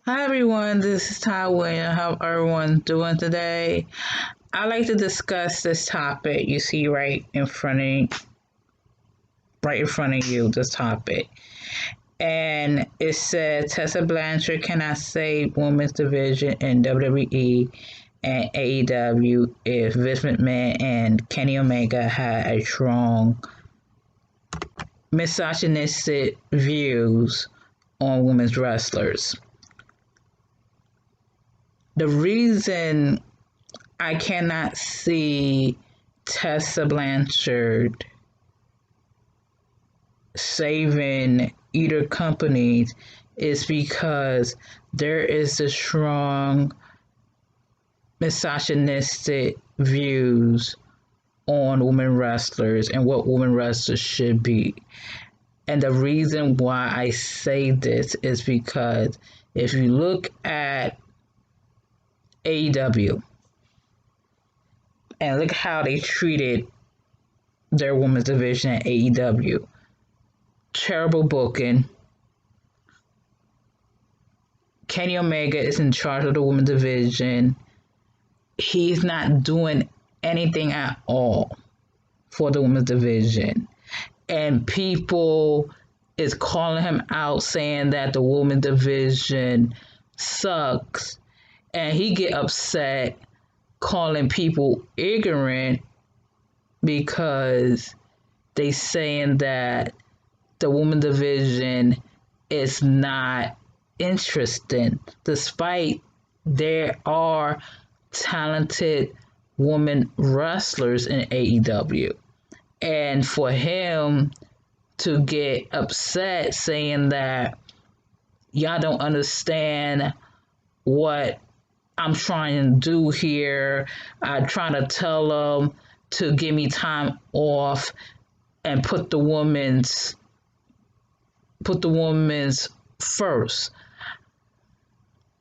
Hi everyone, this is Ty William. How everyone doing today? I like to discuss this topic you see right in front of you, this topic. And it said Tessa Blanchard cannot save women's division in WWE and AEW if Vince McMahon and Kenny Omega had a strong misogynistic views on women's wrestlers. The reason I cannot see Tessa Blanchard saving either company is because there is a strong misogynistic views on women wrestlers and what women wrestlers should be. And the reason why I say this is because if you look at AEW and look how they treated their women's division at AEW. Terrible booking. Kenny Omega is in charge of the women's division. He's not doing anything at all for the women's division. And people is calling him out saying that the women's division sucks. And he get upset calling people ignorant because they saying that the women's division is not interesting, despite there are talented women wrestlers in AEW. And for him to get upset saying that y'all don't understand what I'm trying to do here. I'm trying to tell them to give me time off and put the women's first.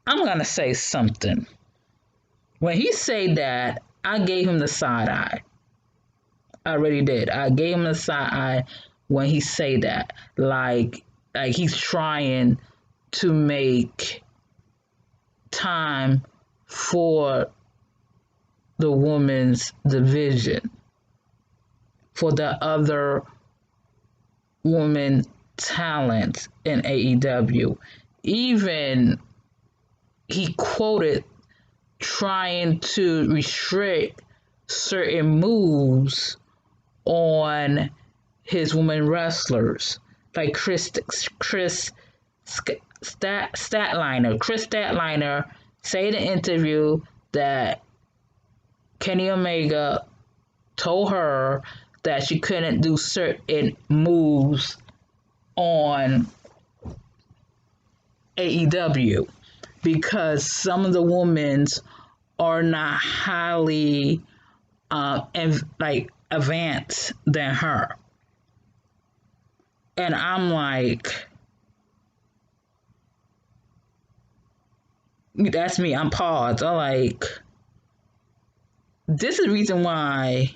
I'm gonna say something. When he said that, I gave him the side eye. I really did. I gave him the side eye when he said that. Like he's trying to make time for the women's division, for the other women talent in AEW. Even he quoted trying to restrict certain moves on his women wrestlers, like Kris Statlander. Kris Statlander said in an interview that Kenny Omega told her that she couldn't do certain moves on AEW because some of the women are not highly advanced than her. And I'm like, that's me. I'm paused. I'm like, this is the reason why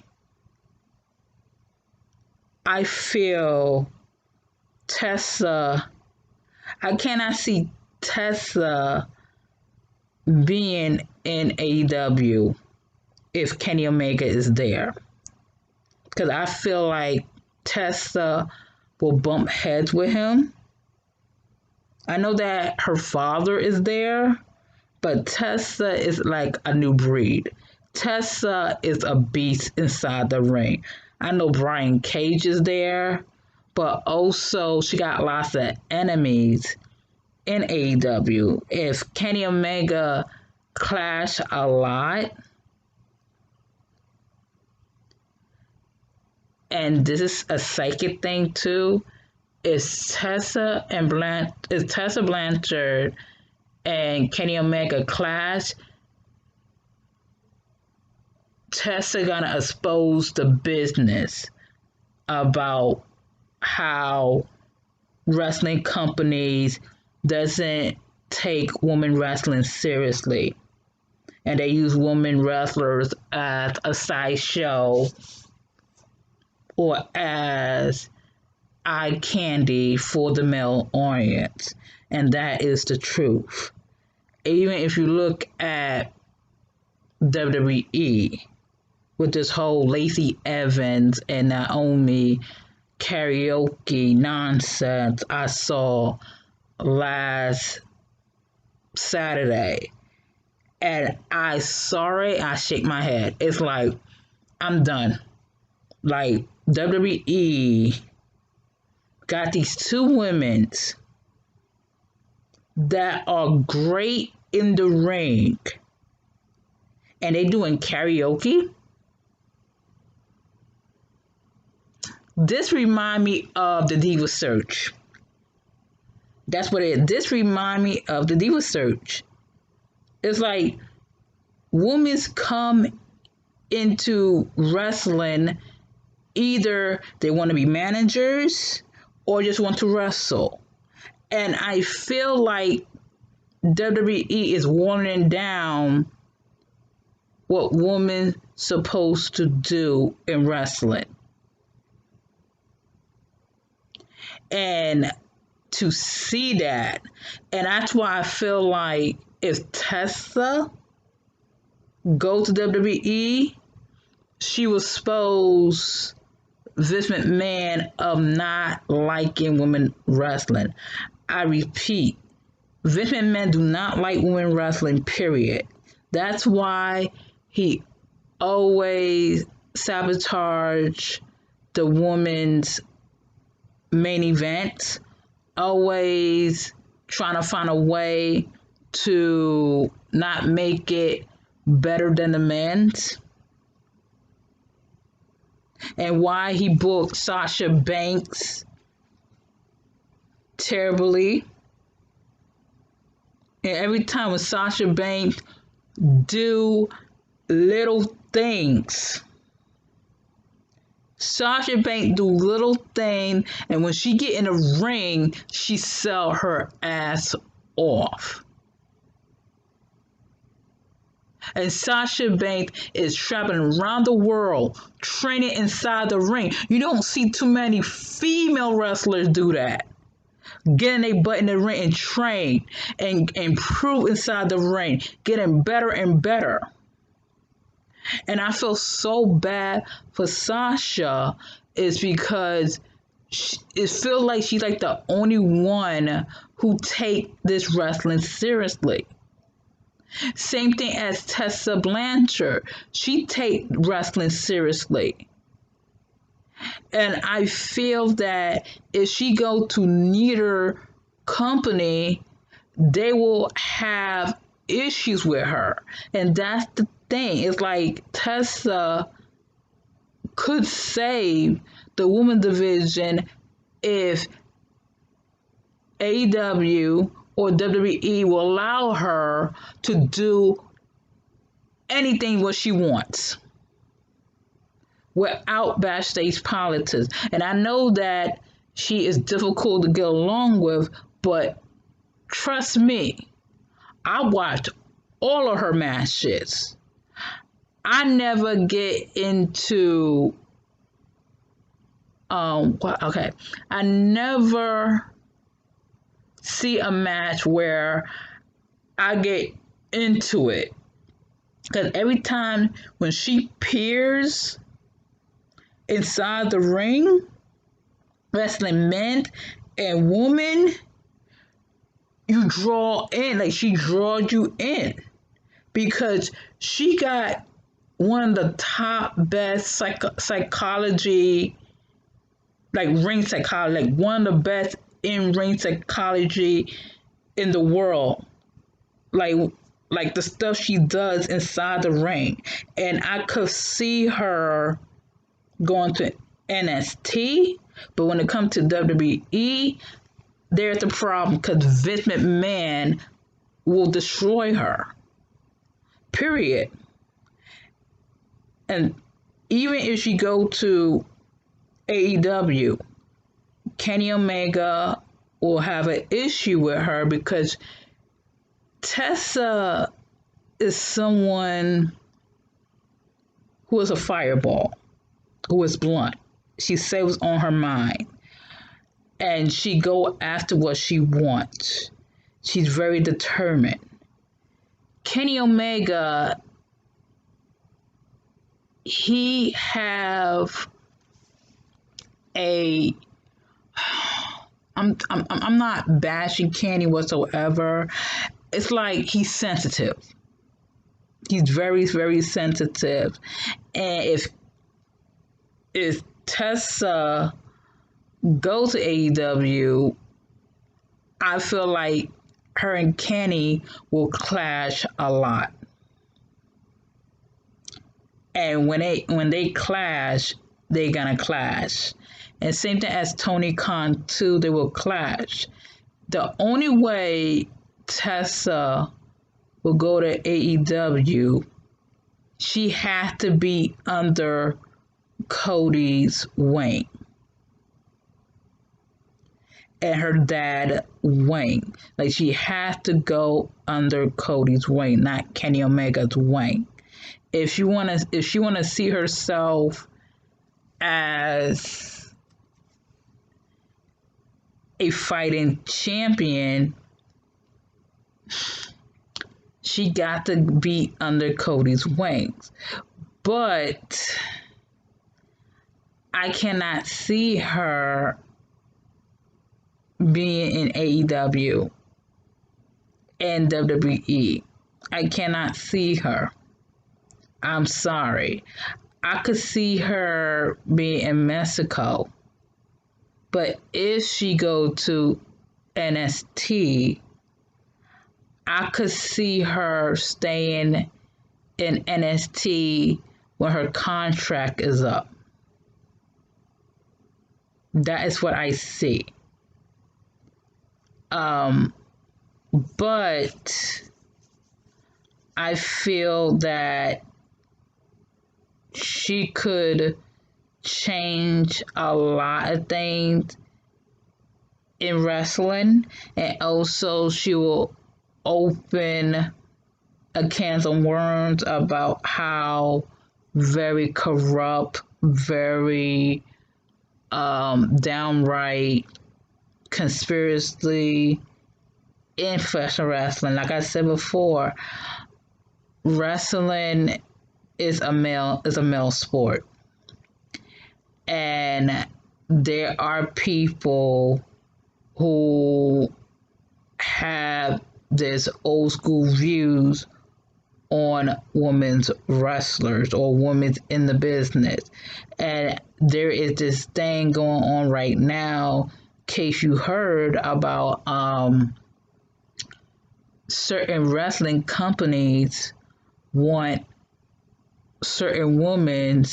I feel Tessa, I cannot see Tessa being in AEW if Kenny Omega is there. Because I feel like Tessa will bump heads with him. I know that her father is there, but Tessa is like a new breed. Tessa is a beast inside the ring. I know Brian Cage is there, but also she got lots of enemies in AEW. If Kenny Omega clash a lot, and this is a psychic thing too, is Tessa Blanchard and Kenny Omega clash, Tessa gonna expose the business about how wrestling companies doesn't take women wrestling seriously, and they use women wrestlers as a sideshow or as eye candy for the male audience, and that is the truth. even if you look at WWE with this whole Lacey Evans and Naomi karaoke nonsense I saw last Saturday, and I saw it, I shake my head. It's like, I'm done. Like, WWE got these two women that are great in the ring, and they doing karaoke. This remind me of the Diva Search. That's what it is. This remind me of the Diva Search. It's like women come into wrestling, either they want to be managers or just want to wrestle. And I feel like WWE is watering down what women supposed to do in wrestling. And to see that, and that's why I feel like if Tessa goes to WWE, she will expose Vince McMahon of not liking women wrestling. I repeat, Vince McMahon do not like women wrestling, period. That's why he always sabotage the women's main event, always trying to find a way to not make it better than the men's. And why he booked Sasha Banks terribly. And every time when Sasha Banks do little things, Sasha Banks do little things, and when she get in the ring, she sell her ass off. And Sasha Banks is traveling around the world, training inside the ring. You don't see too many female wrestlers do that. Getting their butt in the ring and train and improve inside the ring, getting better and better. And I feel so bad for Sasha is because it feels like she's like the only one who take this wrestling seriously. Same thing as Tessa Blanchard. She take wrestling seriously. And I feel that if she go to neither company, they will have issues with her. And that's the thing. It's like Tessa could save the women's division if AEW or WWE will allow her to do anything what she wants without backstage politics. And I know that she is difficult to get along with, but trust me, I watched all of her matches. I never get into I never see a match where I get into it, because every time when she appears inside the ring, wrestling men and women, you draw in, like she draws you in, because she got one of the top best psychology, like ring psychology, like one of the best in-ring psychology in the world. Like the stuff she does inside the ring. And I could see her going to NXT, but when it comes to WWE, there's the problem, because Vince McMahon will destroy her. Period. And even if she go to AEW, Kenny Omega will have an issue with her, because Tessa is someone who is a fireball, who is blunt. She says what's on her mind, and she go after what she wants. She's very determined. Kenny Omega, he have a I'm not bashing Kenny whatsoever. It's like he's sensitive. He's very, very sensitive. And if Tessa goes to AEW, I feel like her and Kenny will clash a lot. And when they clash, they're gonna clash. And same thing as Tony Khan too, they will clash. The only way Tessa will go to AEW, she has to be under Cody's wing and her dad wing. Like, she has to go under Cody's wing, not Kenny Omega's wing. If she wanna see herself as a fighting champion, she got to be under Cody's wings. But I cannot see her being in AEW and WWE. I cannot see her. I'm sorry. I could see her being in Mexico. But if she go to NXT, I could see her staying in NXT when her contract is up. That is what I see. But I feel that she could change a lot of things in wrestling, and also she will open a can of worms about how very corrupt, very downright conspiracy in professional wrestling. Like I said before, wrestling is a male sport. And there are people who have this old school views on women's wrestlers or women in the business. And there is this thing going on right now, in case you heard about certain wrestling companies want certain women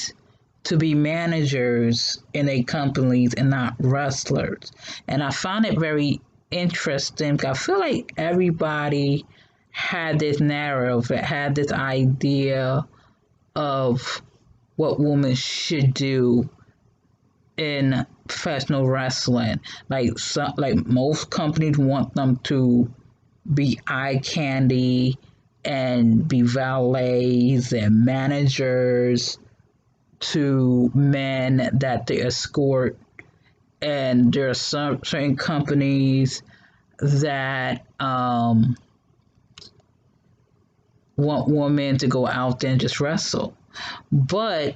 to be managers in a companies and not wrestlers. And I found it very interesting because I feel like everybody had this narrative, had this idea of what women should do in professional wrestling. Like most companies want them to be eye candy and be valets and managers to men that they escort. And there are some certain companies that want women to go out there and just wrestle. But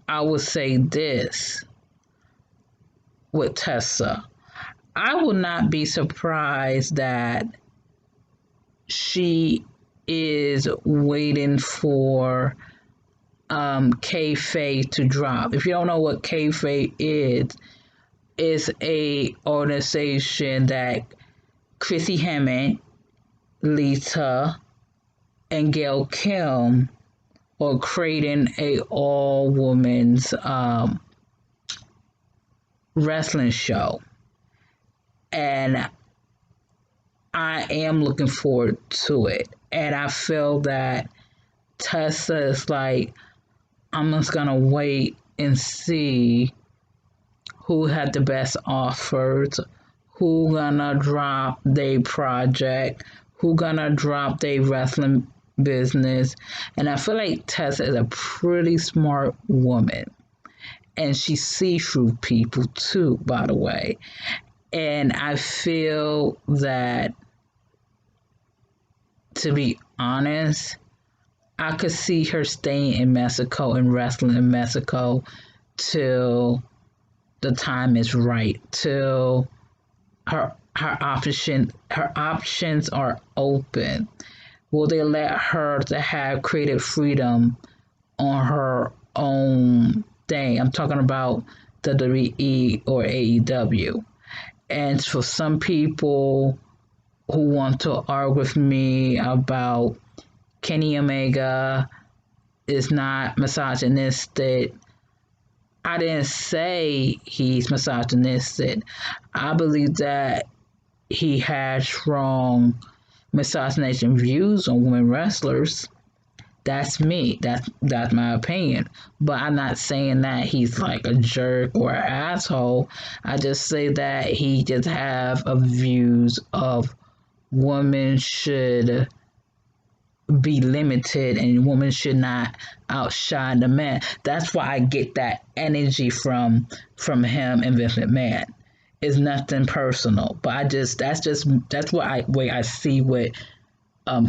I would say this with Tessa. I would not be surprised that she is waiting for KAYfABE to drop. If you don't know what KAYfABE is a organization that Christy, Hemme, Lita, and Gail Kim are creating a all-women's wrestling show. And I am looking forward to it. And I feel that Tessa is like, I'm just gonna wait and see who had the best offers, who gonna drop their project, who gonna drop their wrestling business. And I feel like Tessa is a pretty smart woman. And she sees through people too, by the way. And I feel that to be honest, I could see her staying in Mexico and wrestling in Mexico till the time is right, till her options are open. Will they let her to have creative freedom on her own thing? I'm talking about WWE or AEW. And for some people who want to argue with me about Kenny Omega is not misogynistic, I didn't say he's misogynistic. I believe that he has strong misogynist views on women wrestlers. That's me. That's my opinion. But I'm not saying that he's like a jerk or an asshole. I just say that he just have a views of women should be limited and women should not outshine the man. That's why I get that energy from him and Vince McMahon. It's nothing personal, but that's what way I see with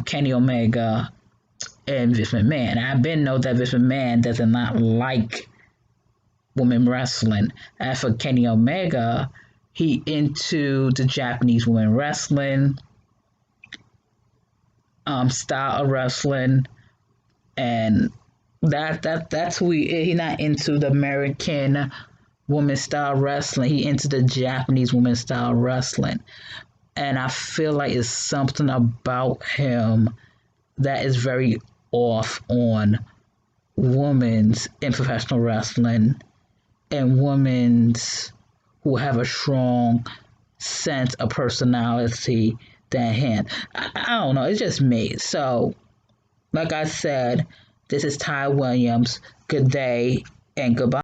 Kenny Omega and Vince McMahon. I've been know that Vince McMahon does not like women wrestling. As for Kenny Omega, he into the Japanese women wrestling style of wrestling, and that's who he is. He's not into the American woman style wrestling. He into the Japanese woman style wrestling, and I feel like it's something about him that is very off on women's in professional wrestling and women's who have a strong sense of personality than him. I don't know. It's just me. So, like I said, this is Ty Williams. Good day and goodbye.